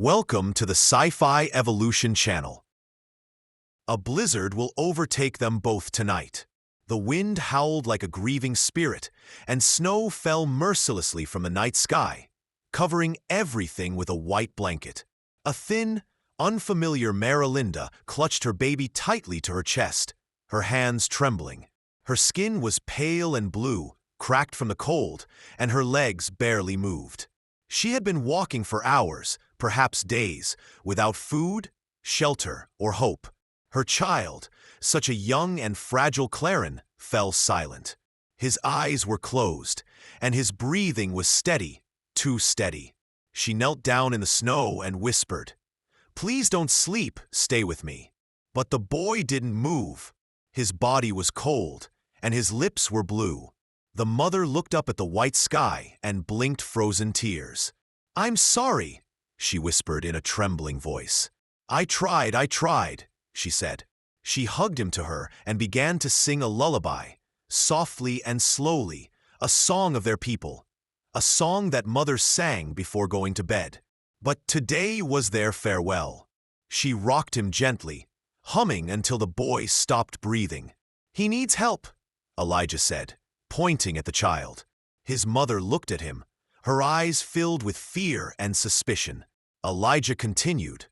Welcome to the Sci-Fi Evolution channel. A blizzard will overtake them both tonight. The wind howled like a grieving spirit, and snow fell mercilessly from the night sky, covering everything with a white blanket. A thin, unfamiliar Marilinda clutched her baby tightly to her chest, her hands trembling. Her skin was pale and blue, cracked from the cold, and her legs barely moved. She had been walking for hours, perhaps days, without food, shelter, or hope. Her child, such a young and fragile Clarin, fell silent. His eyes were closed, and his breathing was steady, too steady. She knelt down in the snow and whispered, "Please don't sleep, stay with me." But the boy didn't move. His body was cold, and his lips were blue. The mother looked up at the white sky and blinked frozen tears. "I'm sorry," she whispered in a trembling voice. I tried," she said. She hugged him to her and began to sing a lullaby, softly and slowly, a song of their people, a song that mothers sang before going to bed. But today was their farewell. She rocked him gently, humming until the boy stopped breathing. "He needs help," Elijah said, pointing at the child. His mother looked at him, her eyes filled with fear and suspicion. Elijah continued,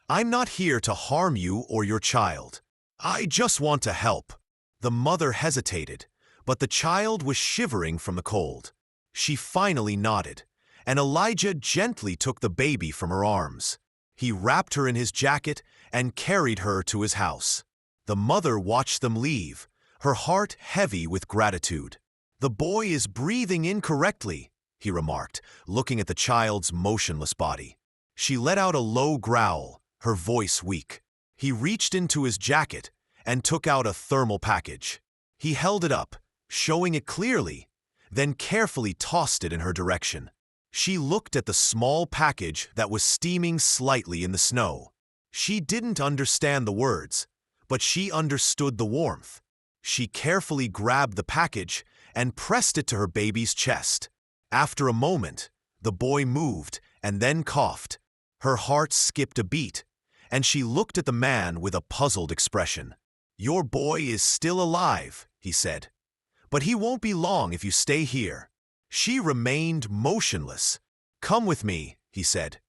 "I'm not here to harm you or your child. I just want to help." The mother hesitated, but the child was shivering from the cold. She finally nodded, and Elijah gently took the baby from her arms. He wrapped her in his jacket and carried her to his house. The mother watched them leave, her heart heavy with gratitude. "The boy is breathing incorrectly," he remarked, looking at the child's motionless body. She let out a low growl, her voice weak. He reached into his jacket and took out a thermal package. He held it up, showing it clearly, then carefully tossed it in her direction. She looked at the small package that was steaming slightly in the snow. She didn't understand the words, but she understood the warmth. She carefully grabbed the package and pressed it to her baby's chest. After a moment, the boy moved and then coughed. Her heart skipped a beat, and she looked at the man with a puzzled expression. "Your boy is still alive," he said, "but he won't be long if you stay here." She remained motionless. "Come with me," he said.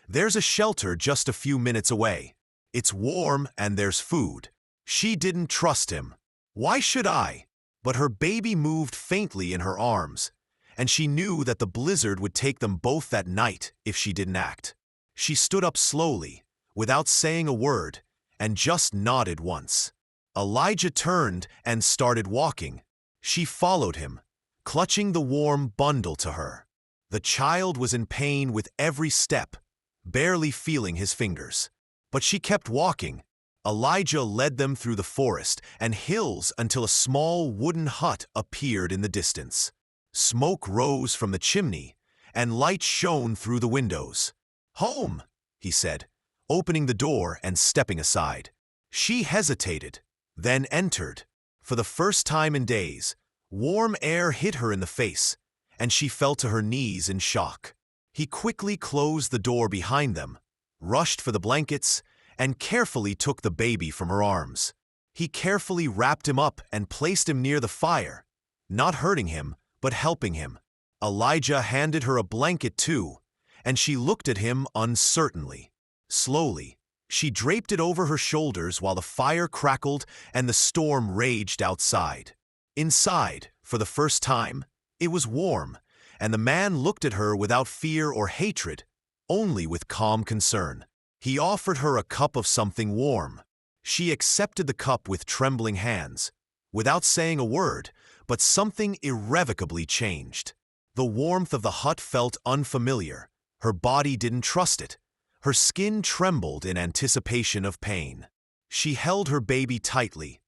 "There's a shelter just a few minutes away. It's warm and there's food." She didn't trust him. Why should I? But her baby moved faintly in her arms, and she knew that the blizzard would take them both that night if she didn't act. She stood up slowly, without saying a word, and just nodded once. Elijah turned and started walking. She followed him, clutching the warm bundle to her. The child was in pain with every step, barely feeling his fingers. But she kept walking. Elijah led them through the forest and hills until a small wooden hut appeared in the distance. Smoke rose from the chimney, and light shone through the windows. "Home," he said, opening the door and stepping aside. She hesitated, then entered. For the first time in days, warm air hit her in the face, and she fell to her knees in shock. He quickly closed the door behind them, rushed for the blankets, and carefully took the baby from her arms. He carefully wrapped him up and placed him near the fire, not hurting him, but helping him. Elijah handed her a blanket too, and she looked at him uncertainly. Slowly, she draped it over her shoulders while the fire crackled and the storm raged outside. Inside, for the first time, it was warm, and the man looked at her without fear or hatred, only with calm concern. He offered her a cup of something warm. She accepted the cup with trembling hands, without saying a word, but something irrevocably changed. The warmth of the hut felt unfamiliar. Her body didn't trust it. Her skin trembled in anticipation of pain. She held her baby tightly,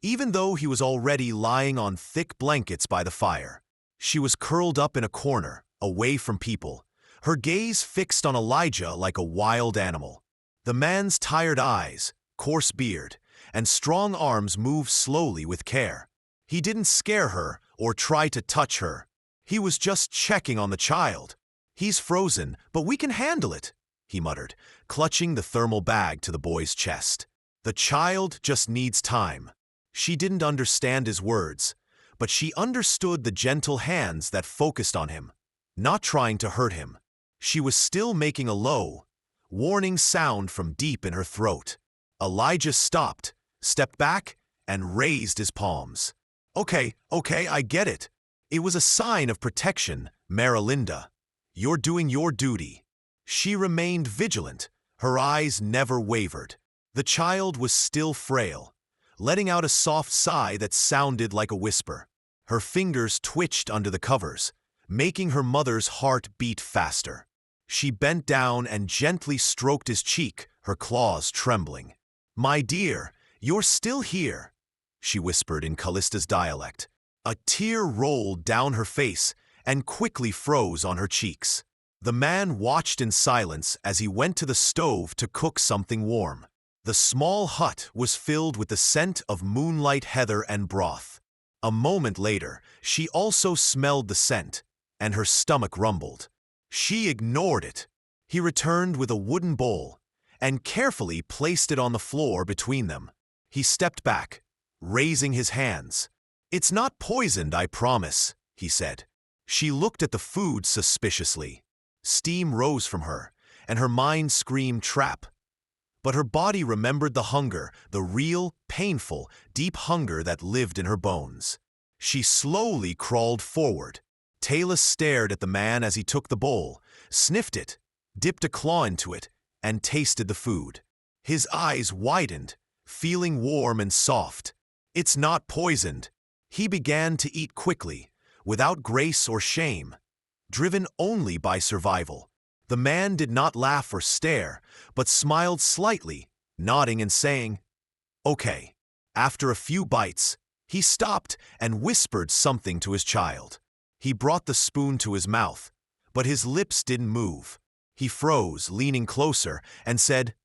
even though he was already lying on thick blankets by the fire. She was curled up in a corner, away from people, her gaze fixed on Elijah like a wild animal. The man's tired eyes, coarse beard, and strong arms moved slowly with care. He didn't scare her or try to touch her. He was just checking on the child. "He's frozen, but we can handle it," he muttered, clutching the thermal bag to the boy's chest. The child just needs time. She didn't understand his words, but she understood the gentle hands that focused on him, not trying to hurt him. She was still making a low, warning sound from deep in her throat. Elijah stopped, stepped back, and raised his palms. Okay, I get it. It was a sign of protection, Marilinda. You're doing your duty. She remained vigilant, her eyes never wavered. The child was still frail, letting out a soft sigh that sounded like a whisper. Her fingers twitched under the covers, making her mother's heart beat faster. She bent down and gently stroked his cheek, her claws trembling. "My dear, you're still here," she whispered in Callista's dialect. A tear rolled down her face and quickly froze on her cheeks. The man watched in silence as he went to the stove to cook something warm. The small hut was filled with the scent of moonlight heather and broth. A moment later, she also smelled the scent, and her stomach rumbled. She ignored it. He returned with a wooden bowl and carefully placed it on the floor between them. He stepped back, raising his hands. "It's not poisoned, I promise," he said. She looked at the food suspiciously. Steam rose from her, and her mind screamed trap. But her body remembered the hunger, the real, painful, deep hunger that lived in her bones. She slowly crawled forward. Taylor stared at the man as he took the bowl, sniffed it, dipped a claw into it, and tasted the food. His eyes widened, feeling warm and soft. "It's not poisoned." He began to eat quickly, without grace or shame, driven only by survival. The man did not laugh or stare, but smiled slightly, nodding and saying, "Okay." After a few bites, he stopped and whispered something to his child. He brought the spoon to his mouth, but his lips didn't move. He froze, leaning closer, and said,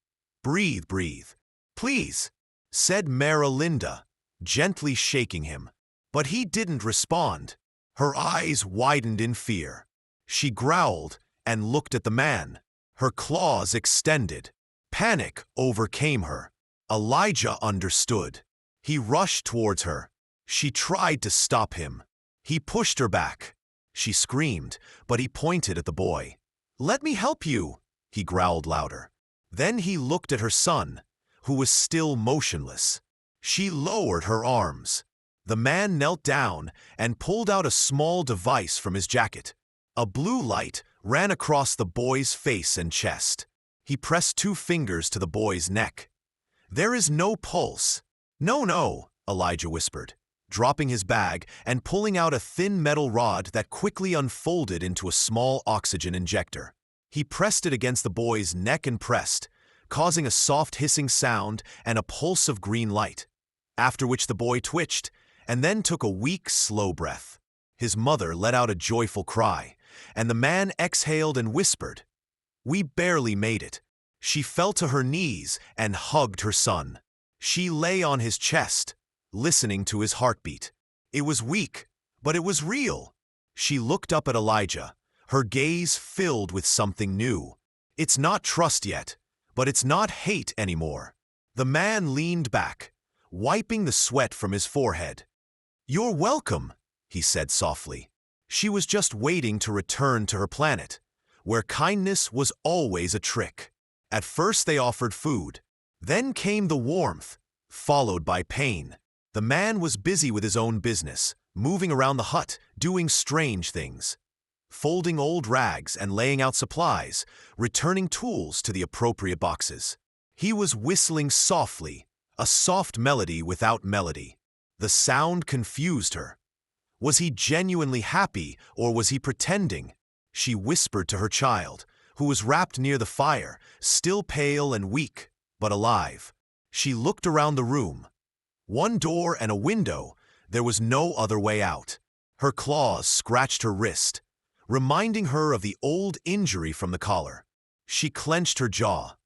"Breathe, breathe." "Please," said Marilinda, gently shaking him. But he didn't respond. Her eyes widened in fear. She growled and looked at the man, her claws extended. Panic overcame her. Elijah understood. He rushed towards her. She tried to stop him. He pushed her back. She screamed, but he pointed at the boy. "Let me help you," he growled louder. Then he looked at her son, who was still motionless. She lowered her arms. The man knelt down and pulled out a small device from his jacket. A blue light ran across the boy's face and chest. He pressed 2 fingers to the boy's neck. "There is no pulse." No, Elijah whispered, dropping his bag and pulling out a thin metal rod that quickly unfolded into a small oxygen injector. He pressed it against the boy's neck and pressed, causing a soft hissing sound and a pulse of green light, after which the boy twitched and then took a weak, slow breath. His mother let out a joyful cry, and the man exhaled and whispered, "We barely made it." She fell to her knees and hugged her son. She lay on his chest, listening to his heartbeat. It was weak, but it was real. She looked up at Elijah, her gaze filled with something new. It's not trust yet, but it's not hate anymore. The man leaned back, wiping the sweat from his forehead. "You're welcome," he said softly. She was just waiting to return to her planet, where kindness was always a trick. At first they offered food. Then came the warmth, followed by pain. The man was busy with his own business, moving around the hut, doing strange things. Folding old rags and laying out supplies, returning tools to the appropriate boxes. He was whistling softly, a soft melody without melody. The sound confused her. Was he genuinely happy, or was he pretending? She whispered to her child, who was wrapped near the fire, still pale and weak, but alive. She looked around the room. One door and a window, there was no other way out. Her claws scratched her wrist, reminding her of the old injury from the collar. She clenched her jaw.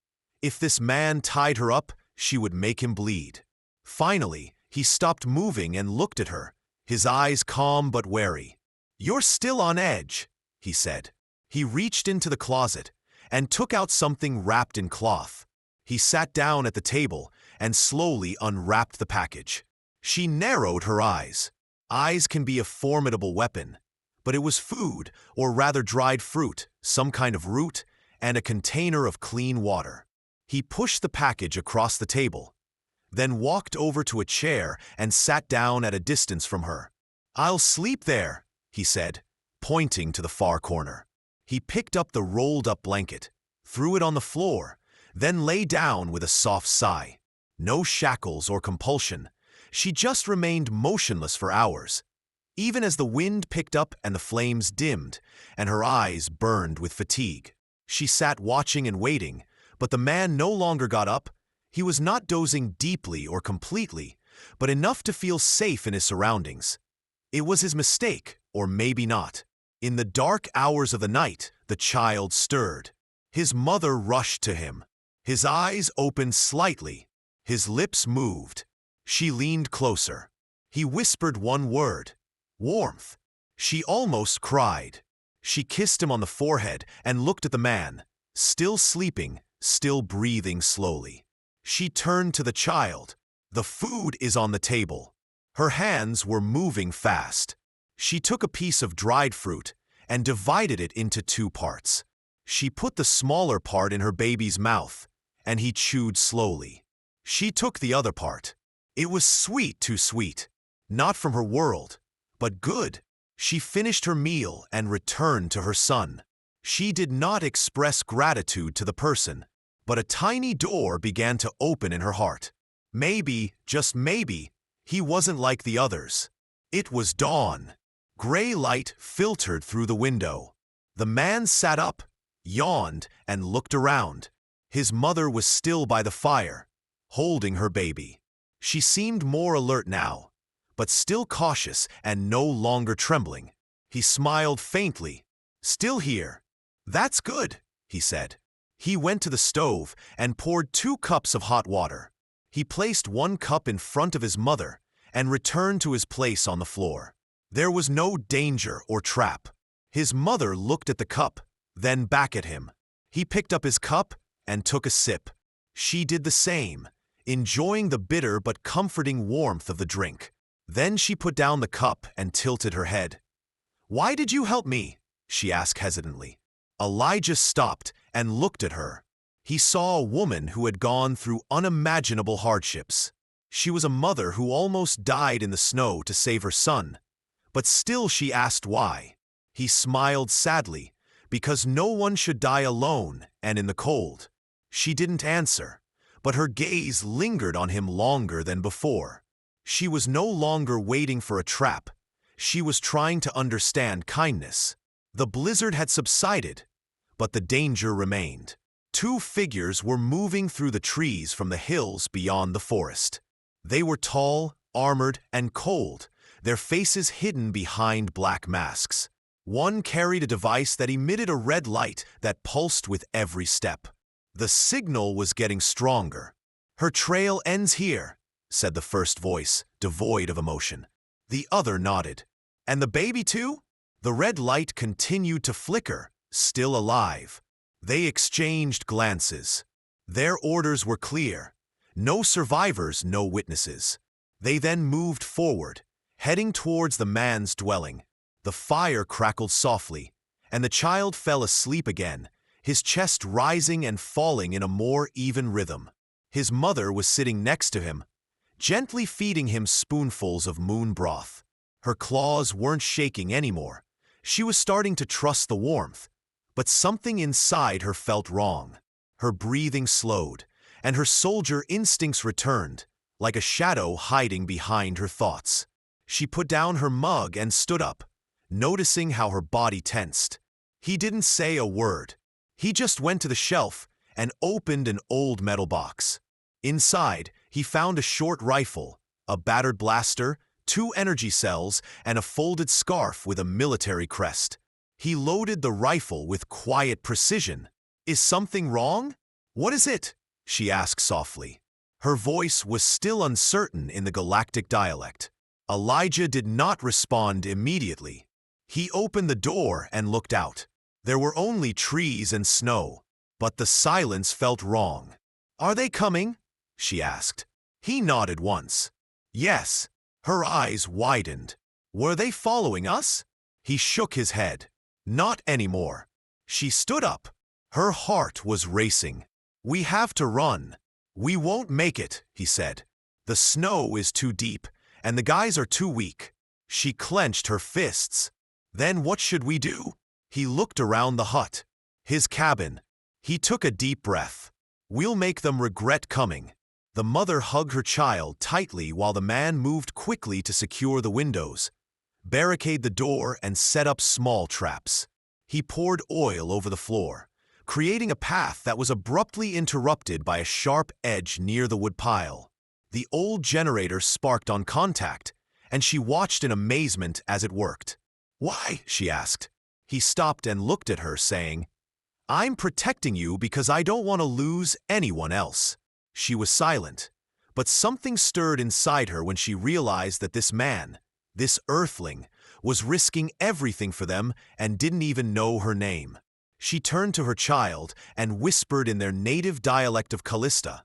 If this man tied her up, she would make him bleed. Finally, he stopped moving and looked at her, his eyes calm but wary. "You're still on edge," he said. He reached into the closet and took out something wrapped in cloth. He sat down at the table and slowly unwrapped the package. She narrowed her eyes. Eyes can be a formidable weapon, but it was food, or rather dried fruit, some kind of root, and a container of clean water. He pushed the package across the table, then walked over to a chair and sat down at a distance from her. "I'll sleep there," he said, pointing to the far corner. He picked up the rolled-up blanket, threw it on the floor, then lay down with a soft sigh. No shackles or compulsion. She just remained motionless for hours, even as the wind picked up and the flames dimmed, and her eyes burned with fatigue. She sat watching and waiting, but the man no longer got up. He was not dozing deeply or completely, but enough to feel safe in his surroundings. It was his mistake, or maybe not. In the dark hours of the night, the child stirred. His mother rushed to him. His eyes opened slightly. His lips moved. She leaned closer. He whispered one word: warmth. She almost cried. She kissed him on the forehead and looked at the man, still sleeping, still breathing slowly. She turned to the child. "The food is on the table." Her hands were moving fast. She took a piece of dried fruit and divided it into 2 parts. She put the smaller part in her baby's mouth, and he chewed slowly. She took the other part. It was sweet, too sweet. Not from her world, but good. She finished her meal and returned to her son. She did not express gratitude to the person, but a tiny door began to open in her heart. Maybe, just maybe, he wasn't like the others. It was dawn. Gray light filtered through the window. The man sat up, yawned, and looked around. His mother was still by the fire, holding her baby. She seemed more alert now, but still cautious and no longer trembling. He smiled faintly. "Still here. That's good," he said. He went to the stove and poured 2 cups of hot water. He placed 1 cup in front of his mother and returned to his place on the floor. There was no danger or trap. His mother looked at the cup, then back at him. He picked up his cup and took a sip. She did the same, enjoying the bitter but comforting warmth of the drink. Then she put down the cup and tilted her head. "Why did you help me?" she asked hesitantly. Elijah stopped and looked at her. He saw a woman who had gone through unimaginable hardships. She was a mother who almost died in the snow to save her son, but still she asked why. He smiled sadly, because no one should die alone and in the cold. She didn't answer, but her gaze lingered on him longer than before. She was no longer waiting for a trap. She was trying to understand kindness. The blizzard had subsided, but the danger remained. 2 figures were moving through the trees from the hills beyond the forest. They were tall, armored, and cold, their faces hidden behind black masks. One carried a device that emitted a red light that pulsed with every step. The signal was getting stronger. "Her trail ends here," said the first voice, devoid of emotion. The other nodded. "And the baby too?" The red light continued to flicker, still alive. They exchanged glances. Their orders were clear. No survivors, no witnesses. They then moved forward, heading towards the man's dwelling. The fire crackled softly, and the child fell asleep again, his chest rising and falling in a more even rhythm. His mother was sitting next to him, gently feeding him spoonfuls of moon broth. Her claws weren't shaking anymore. She was starting to trust the warmth, but something inside her felt wrong. Her breathing slowed, and her soldier instincts returned, like a shadow hiding behind her thoughts. She put down her mug and stood up, noticing how her body tensed. He didn't say a word. He just went to the shelf and opened an old metal box. Inside, he found a short rifle, a battered blaster, 2 energy cells, and a folded scarf with a military crest. He loaded the rifle with quiet precision. "Is something wrong?" "What is it?" she asked softly. Her voice was still uncertain in the galactic dialect. Elijah did not respond immediately. He opened the door and looked out. There were only trees and snow. But the silence felt wrong. "Are they coming?" she asked. He nodded once. "Yes." Her eyes widened. "Were they following us?" He shook his head. "Not anymore." She stood up. Her heart was racing. "We have to run." "We won't make it," he said. "The snow is too deep, and the guys are too weak." She clenched her fists. "Then what should we do?" He looked around the hut. His cabin. He took a deep breath. "We'll make them regret coming." The mother hugged her child tightly while the man moved quickly to secure the windows, barricade the door, and set up small traps. He poured oil over the floor, creating a path that was abruptly interrupted by a sharp edge near the woodpile. The old generator sparked on contact, and she watched in amazement as it worked. "Why?" she asked. He stopped and looked at her, saying, "I'm protecting you because I don't want to lose anyone else." She was silent, but something stirred inside her when she realized that this man, this earthling, was risking everything for them and didn't even know her name. She turned to her child and whispered in their native dialect of Callista,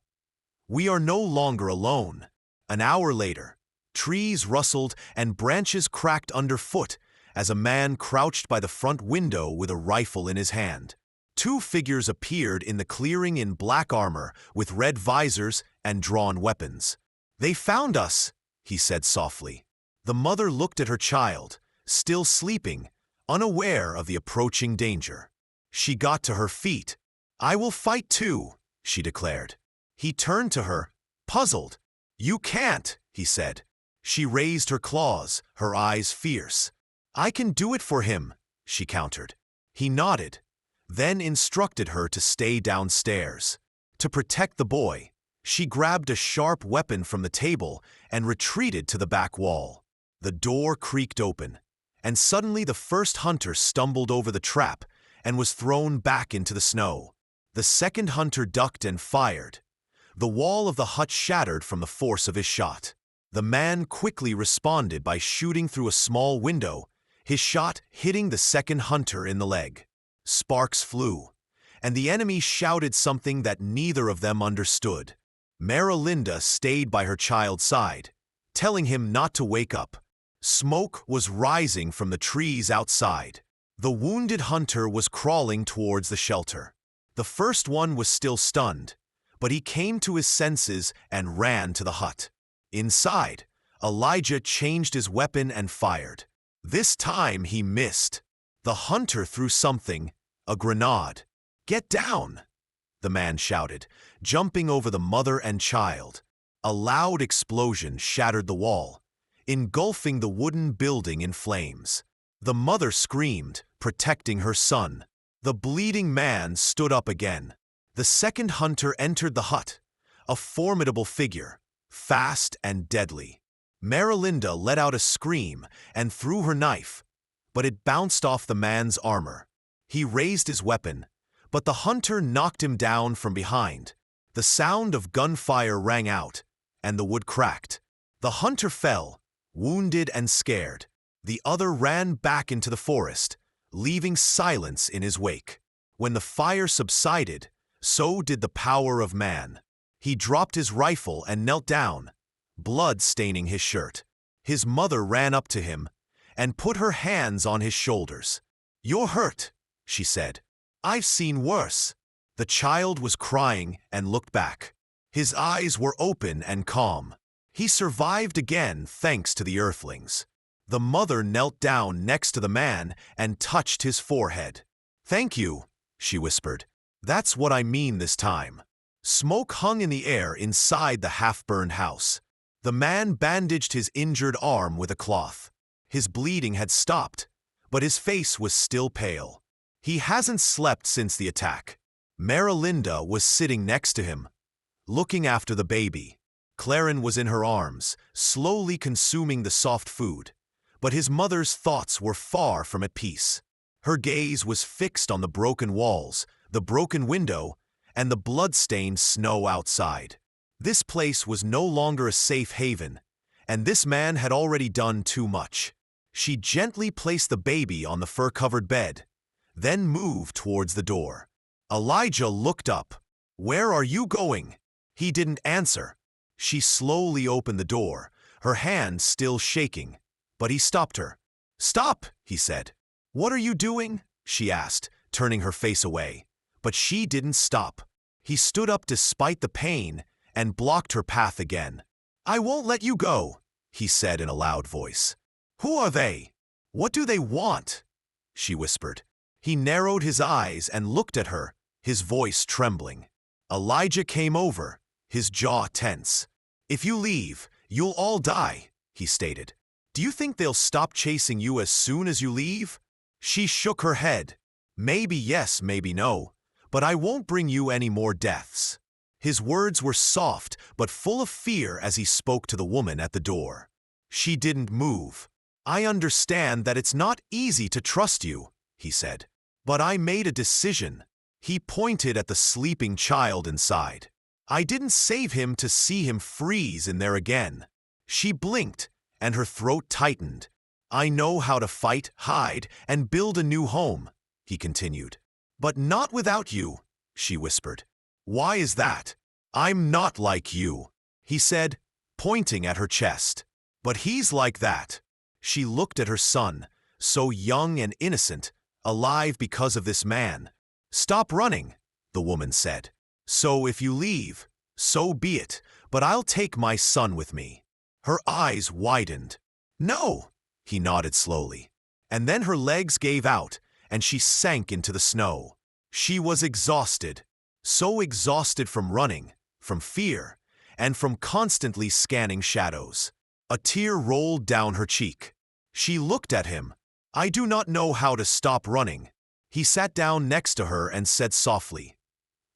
"We are no longer alone." An hour later, trees rustled and branches cracked underfoot as a man crouched by the front window with a rifle in his hand. Two figures appeared in the clearing in black armor with red visors and drawn weapons. "They found us," he said softly. The mother looked at her child, still sleeping, unaware of the approaching danger. She got to her feet. "I will fight too," she declared. He turned to her, puzzled. "You can't," he said. She raised her claws, her eyes fierce. "I can do it for him," she countered. He nodded, then instructed her to stay downstairs. To protect the boy, she grabbed a sharp weapon from the table and retreated to the back wall. The door creaked open, and suddenly the first hunter stumbled over the trap and was thrown back into the snow. The second hunter ducked and fired. The wall of the hut shattered from the force of his shot. The man quickly responded by shooting through a small window, his shot hitting the second hunter in the leg. Sparks flew, and the enemy shouted something that neither of them understood. Marilinda stayed by her child's side, telling him not to wake up. Smoke was rising from the trees outside. The wounded hunter was crawling towards the shelter. The first one was still stunned, but he came to his senses and ran to the hut. Inside, Elijah changed his weapon and fired. This time he missed. The hunter threw something, a grenade. "Get down!" the man shouted, jumping over the mother and child. A loud explosion shattered the wall, engulfing the wooden building in flames. The mother screamed, protecting her son. The bleeding man stood up again. The second hunter entered the hut, a formidable figure, fast and deadly. Marilinda let out a scream and threw her knife, but it bounced off the man's armor. He raised his weapon, but the hunter knocked him down from behind. The sound of gunfire rang out, and the wood cracked. The hunter fell, wounded and scared. The other ran back into the forest, leaving silence in his wake. When the fire subsided, so did the power of man. He dropped his rifle and knelt down, blood staining his shirt. His mother ran up to him and put her hands on his shoulders. "You're hurt," she said. "I've seen worse." The child was crying and looked back. His eyes were open and calm. He survived again thanks to the earthlings. The mother knelt down next to the man and touched his forehead. "Thank you," she whispered. "That's what I mean this time." Smoke hung in the air inside the half-burned house. The man bandaged his injured arm with a cloth. His bleeding had stopped, but his face was still pale. He hasn't slept since the attack. Marilinda was sitting next to him, looking after the baby. Claren was in her arms, slowly consuming the soft food, but his mother's thoughts were far from at peace. Her gaze was fixed on the broken walls, the broken window, and the blood-stained snow outside. This place was no longer a safe haven, and this man had already done too much. She gently placed the baby on the fur-covered bed, then moved towards the door. Elijah looked up. "Where are you going?" He didn't answer. She slowly opened the door, her hand still shaking. But he stopped her. "Stop," he said. "What are you doing?" she asked, turning her face away. But she didn't stop. He stood up despite the pain and blocked her path again. "I won't let you go," he said in a loud voice. "Who are they? What do they want?" she whispered. He narrowed his eyes and looked at her, his voice trembling. Elijah came over, his jaw tense. "If you leave, you'll all die," he stated. "Do you think they'll stop chasing you as soon as you leave?" She shook her head. "Maybe yes, maybe no, but I won't bring you any more deaths." His words were soft but full of fear as he spoke to the woman at the door. She didn't move. "I understand that it's not easy to trust you," he said, "but I made a decision." He pointed at the sleeping child inside. "I didn't save him to see him freeze in there again." She blinked, and her throat tightened. "I know how to fight, hide, and build a new home," he continued. "But not without you," she whispered. "Why is that?" "I'm not like you," he said, pointing at her chest. "But he's like that." She looked at her son, so young and innocent, alive because of this man. "Stop running," the woman said. "So if you leave, so be it, but I'll take my son with me." Her eyes widened. "No," he nodded slowly. And then her legs gave out, and she sank into the snow. She was exhausted, so exhausted from running, from fear, and from constantly scanning shadows. A tear rolled down her cheek. She looked at him. "I do not know how to stop running." He sat down next to her and said softly,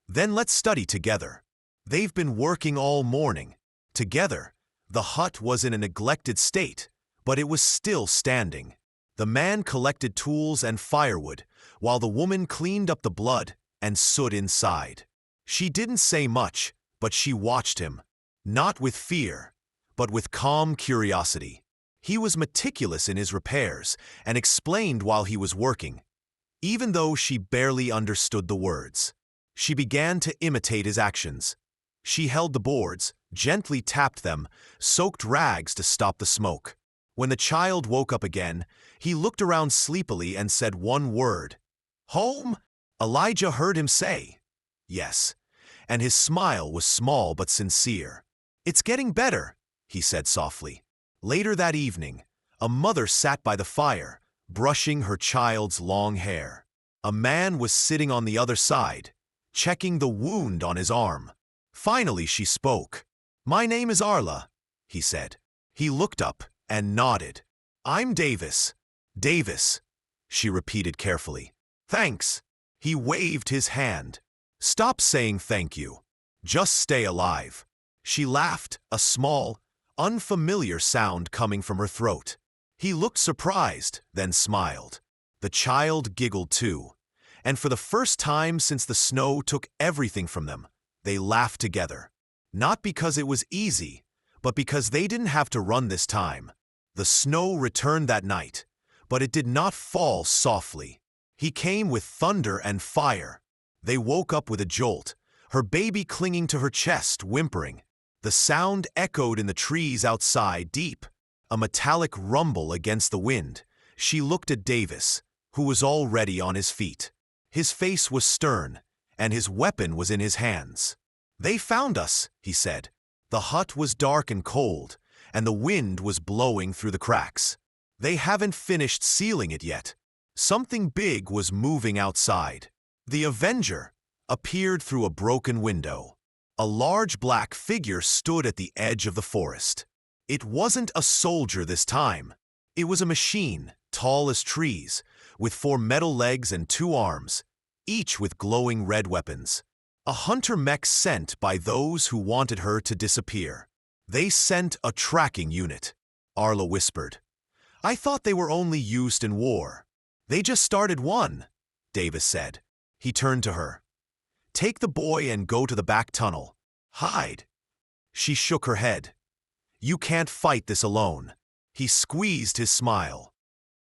"Then let's study together." They've been working all morning. Together, the hut was in a neglected state, but it was still standing. The man collected tools and firewood, while the woman cleaned up the blood and soot inside. She didn't say much, but she watched him, not with fear, but with calm curiosity. He was meticulous in his repairs and explained while he was working, even though she barely understood the words. She began to imitate his actions. She held the boards, gently tapped them, soaked rags to stop the smoke. When the child woke up again, he looked around sleepily and said one word. "Home?" Elijah heard him say, "Yes," and his smile was small but sincere. "It's getting better," he said softly. Later that evening, a mother sat by the fire, brushing her child's long hair. A man was sitting on the other side, checking the wound on his arm. Finally she spoke. "My name is Arla," he said. He looked up and nodded. "I'm Davis." "Davis," she repeated carefully. "Thanks." He waved his hand. "Stop saying thank you. Just stay alive." She laughed, a small, unfamiliar sound coming from her throat. He looked surprised, then smiled. The child giggled too, and for the first time since the snow took everything from them, they laughed together. Not because it was easy, but because they didn't have to run this time. The snow returned that night, but it did not fall softly. He came with thunder and fire. They woke up with a jolt, her baby clinging to her chest, whimpering. The sound echoed in the trees outside deep, a metallic rumble against the wind. She looked at Davis, who was already on his feet. His face was stern, and his weapon was in his hands. "They found us," he said. The hut was dark and cold, and the wind was blowing through the cracks. "They haven't finished sealing it yet." Something big was moving outside. The Avenger appeared through a broken window. A large black figure stood at the edge of the forest. It wasn't a soldier this time. It was a machine, tall as trees, with 4 metal legs and 2 arms, each with glowing red weapons. A hunter mech sent by those who wanted her to disappear. "They sent a tracking unit," Arla whispered. "I thought they were only used in war." "They just started one," Davis said. He turned to her. "Take the boy and go to the back tunnel. Hide." She shook her head. "You can't fight this alone." He squeezed his smile.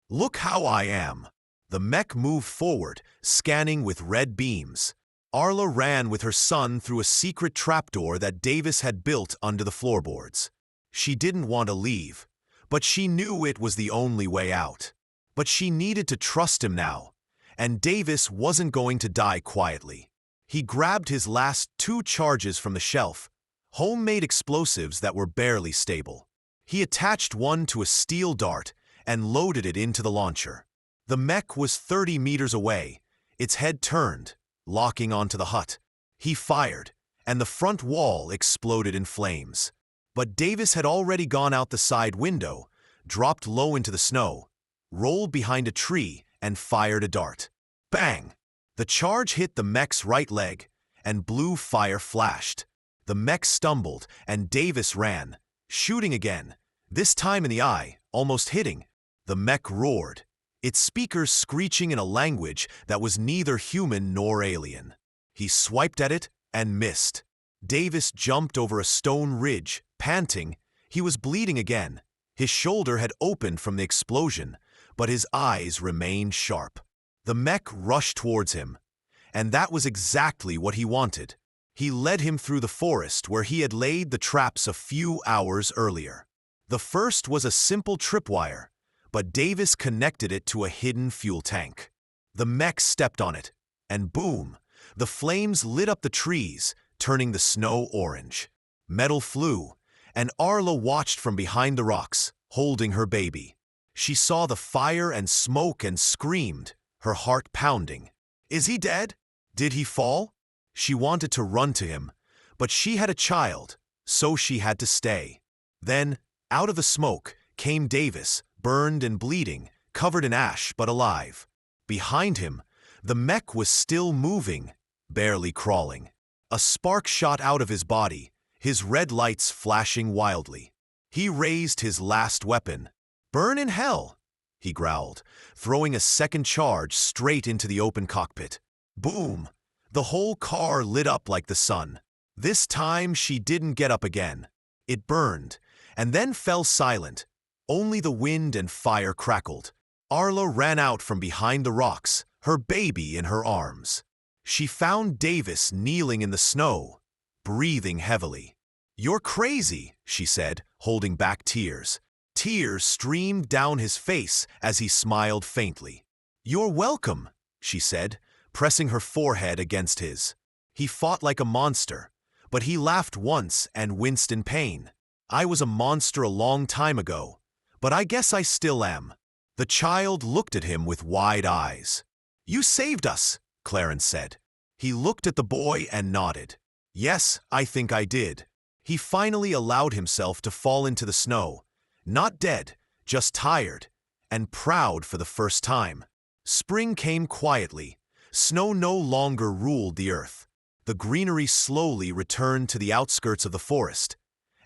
"Look how I am." The mech moved forward, scanning with red beams. Arla ran with her son through a secret trapdoor that Davis had built under the floorboards. She didn't want to leave, but she knew it was the only way out. But she needed to trust him now, and Davis wasn't going to die quietly. He grabbed his last 2 charges from the shelf, homemade explosives that were barely stable. He attached one to a steel dart and loaded it into the launcher. The mech was 30 meters away, its head turned, locking onto the hut. He fired, and the front wall exploded in flames. But Davis had already gone out the side window, dropped low into the snow, rolled behind a tree, and fired a dart. Bang! The charge hit the mech's right leg, and blue fire flashed. The mech stumbled, and Davis ran, shooting again, this time in the eye, almost hitting. The mech roared, its speakers screeching in a language that was neither human nor alien. He swiped at it and missed. Davis jumped over a stone ridge, panting. He was bleeding again. His shoulder had opened from the explosion, but his eyes remained sharp. The mech rushed towards him, and that was exactly what he wanted. He led him through the forest where he had laid the traps a few hours earlier. The first was a simple tripwire, but Davis connected it to a hidden fuel tank. The mech stepped on it, and boom, the flames lit up the trees, turning the snow orange. Metal flew, and Arla watched from behind the rocks, holding her baby. She saw the fire and smoke and screamed, her heart pounding. Is he dead? Did he fall? She wanted to run to him, but she had a child, so she had to stay. Then, out of the smoke, came Davis, burned and bleeding, covered in ash but alive. Behind him, the mech was still moving, barely crawling. A spark shot out of his body, his red lights flashing wildly. He raised his last weapon. "Burn in hell," he growled, throwing a second charge straight into the open cockpit. Boom! The whole car lit up like the sun. This time she didn't get up again. It burned, and then fell silent. Only the wind and fire crackled. Arla ran out from behind the rocks, her baby in her arms. She found Davis kneeling in the snow, breathing heavily. "You're crazy," she said, holding back tears. Tears streamed down his face as he smiled faintly. "You're welcome," she said, pressing her forehead against his. He fought like a monster, but he laughed once and winced in pain. "I was a monster a long time ago, but I guess I still am." The child looked at him with wide eyes. "You saved us," Clarence said. He looked at the boy and nodded. "Yes, I think I did." He finally allowed himself to fall into the snow, not dead, just tired, and proud for the first time. Spring came quietly. Snow no longer ruled the earth. The greenery slowly returned to the outskirts of the forest,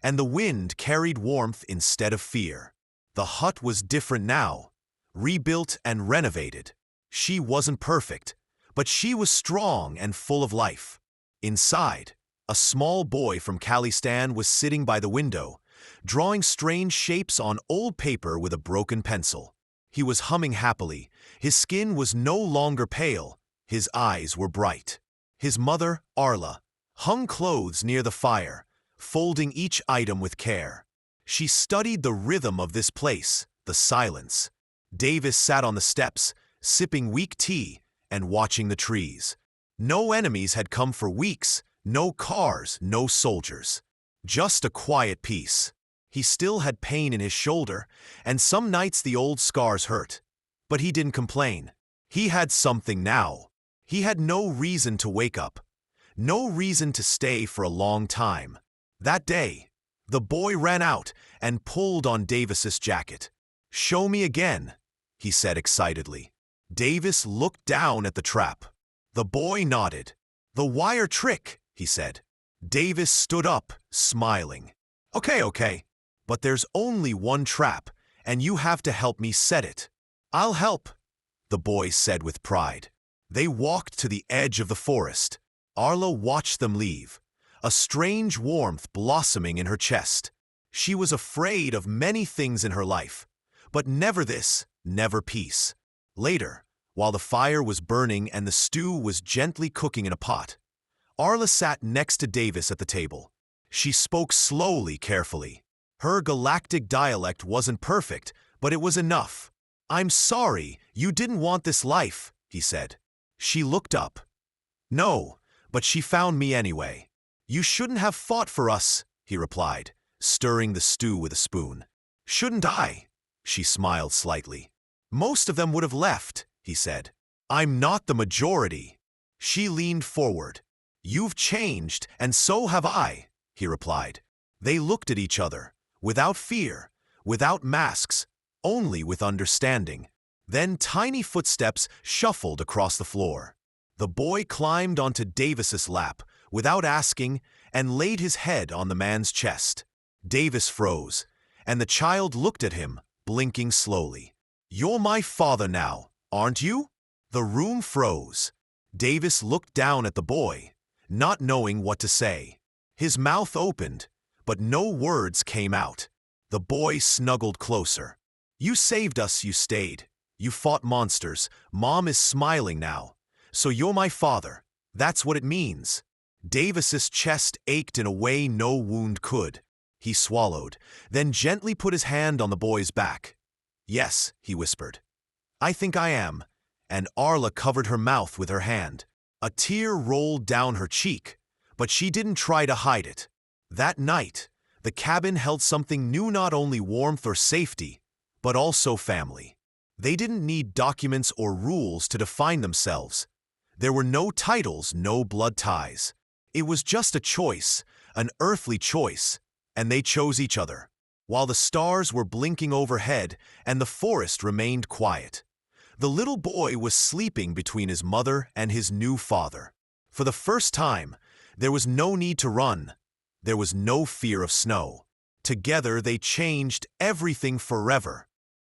and the wind carried warmth instead of fear. The hut was different now, rebuilt and renovated. She wasn't perfect, but she was strong and full of life. Inside, a small boy from Khalistan was sitting by the window, drawing strange shapes on old paper with a broken pencil. He was humming happily. His skin was no longer pale. His eyes were bright. His mother, Arla, hung clothes near the fire, folding each item with care. She studied the rhythm of this place, the silence. Davis sat on the steps, sipping weak tea and watching the trees. No enemies had come for weeks, no cars, no soldiers. Just a quiet peace. He still had pain in his shoulder, and some nights the old scars hurt. But he didn't complain. He had something now. He had no reason to wake up, no reason to stay for a long time. That day, the boy ran out and pulled on Davis's jacket. "Show me again," he said excitedly. Davis looked down at the trap. The boy nodded. "The wire trick," he said. Davis stood up, smiling. Okay, but there's only one trap, and you have to help me set it." "I'll help," the boy said with pride. They walked to the edge of the forest. Arla watched them leave, a strange warmth blossoming in her chest. She was afraid of many things in her life, but never this, never peace. Later, While the fire was burning and the stew was gently cooking in a pot, Arla sat next to Davis at the table. She spoke slowly, carefully. Her galactic dialect wasn't perfect, but it was enough. "I'm sorry, you didn't want this life," he said. She looked up. "No, but she found me anyway." "You shouldn't have fought for us," he replied, stirring the stew with a spoon. "Shouldn't I?" She smiled slightly. "Most of them would have left," he said. "I'm not the majority." She leaned forward. "You've changed, and so have I," he replied. They looked at each other, without fear, without masks, only with understanding. Then tiny footsteps shuffled across the floor. The boy climbed onto Davis's lap, without asking, and laid his head on the man's chest. Davis froze, and the child looked at him, blinking slowly. "You're my father now, aren't you?" The room froze. Davis looked down at the boy, not knowing what to say. His mouth opened, but no words came out. The boy snuggled closer. "You saved us, you stayed. You fought monsters. Mom is smiling now. So you're my father. That's what it means." Davis's chest ached in a way no wound could. He swallowed, then gently put his hand on the boy's back. "Yes," he whispered. "I think I am." And Arla covered her mouth with her hand. A tear rolled down her cheek, but she didn't try to hide it. That night, the cabin held something new, not only warmth or safety, but also family. They didn't need documents or rules to define themselves. There were no titles, no blood ties. It was just a choice, an earthly choice, and they chose each other. While the stars were blinking overhead and the forest remained quiet, the little boy was sleeping between his mother and his new father. For the first time, there was no need to run. There was no fear of snow. Together they changed everything forever.